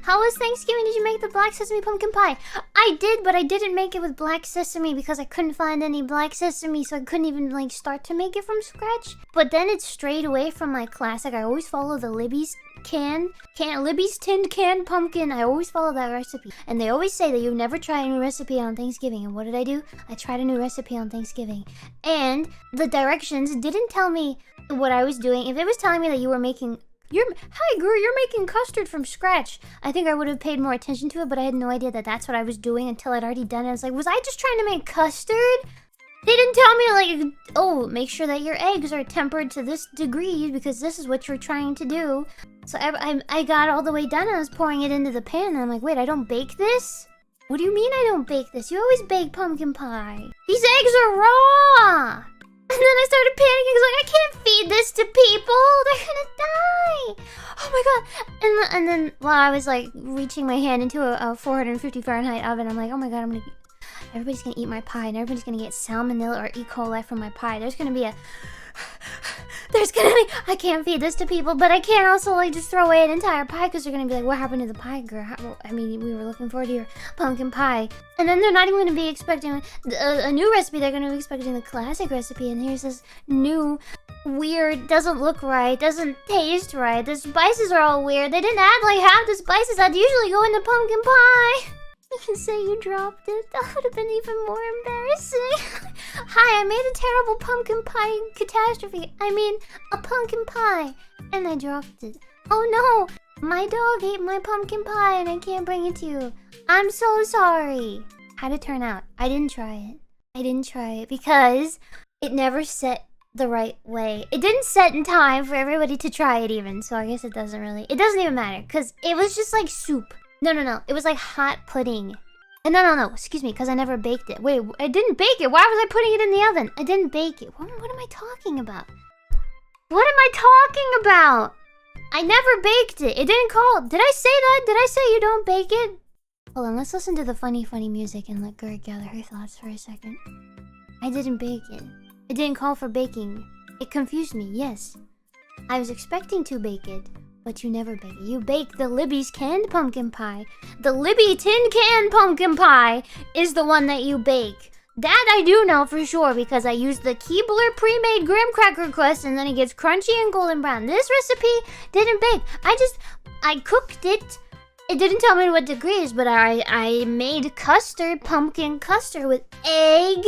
How was Thanksgiving? Did you make the black sesame pumpkin pie? I did, but I didn't make it with black sesame because I couldn't find any black sesame, so I couldn't even like start to make it from scratch. But then it strayed away from my classic. I always follow the Libby's Libby's tinned can pumpkin. I always follow that recipe. And they always say that you never try a new recipe on Thanksgiving. And what did I do? I tried a new recipe on Thanksgiving. And the directions didn't tell me what I was doing. If it was telling me that you were making... Hi, Guru, you're making custard from scratch. I think I would have paid more attention to it, but I had no idea that that's what I was doing until I'd already done it. I was like, was I just trying to make custard? They didn't tell me, like, oh, make sure that your eggs are tempered to this degree because this is what you're trying to do. So I got all the way done and I was pouring it into the pan and I'm like, wait, I don't bake this? What do you mean I don't bake this? You always bake pumpkin pie. These eggs are raw! And then I started panicking because like, I can't feed this to people. They're gonna die. Oh my god. And then while I was like reaching my hand into a 450 Fahrenheit oven, I'm like, oh my god, everybody's gonna eat my pie and everybody's gonna get salmonella or ecoli from my pie. I can't feed this to people, but I can't also like just throw away an entire pie because they're gonna be like, what happened to the pie, girl? I mean, we were looking forward to your pumpkin pie. And then they're not even gonna be expecting a new recipe. They're gonna be expecting the classic recipe. And here's this new, weird, doesn't look right, doesn't taste right. The spices are all weird. They didn't add like half the spices that usually go into pumpkin pie. You can say you dropped it. That would have been even more embarrassing. Hi, I made a terrible pumpkin pie catastrophe. I mean, a pumpkin pie. And I dropped it. Oh no! My dog ate my pumpkin pie and I can't bring it to you. I'm so sorry. How'd it turn out? I didn't try it. I didn't try it because it never set the right way. It didn't set in time for everybody to try it even. So I guess it doesn't even matter. Because it was just like soup. No. It was like hot pudding. And no. Excuse me, because I never baked it. Wait, I didn't bake it. Why was I putting it in the oven? I didn't bake it. What am I talking about? What am I talking about? I never baked it. It didn't call. Did I say that? Did I say you don't bake it? Hold on, let's listen to the funny music and let Gawr gather her thoughts for a second. I didn't bake it. It didn't call for baking. It confused me, yes. I was expecting to bake it. But you never bake it. You bake the Libby's canned pumpkin pie. The Libby tin can pumpkin pie is the one that you bake. That I do know for sure because I used the 𝐏𝐮𝐤𝐿 pre-made graham cracker crust and then it gets crunchy and golden brown. This recipe didn't bake. I cooked it. It didn't tell me what degrees, but I made custard, pumpkin custard with egg,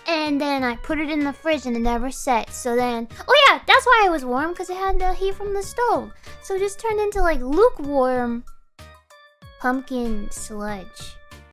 and then I put it in the fridge and it never set. So then, oh yeah, that's why it was warm, because it had the heat from the stove. So it just turned into like lukewarm pumpkin sludge.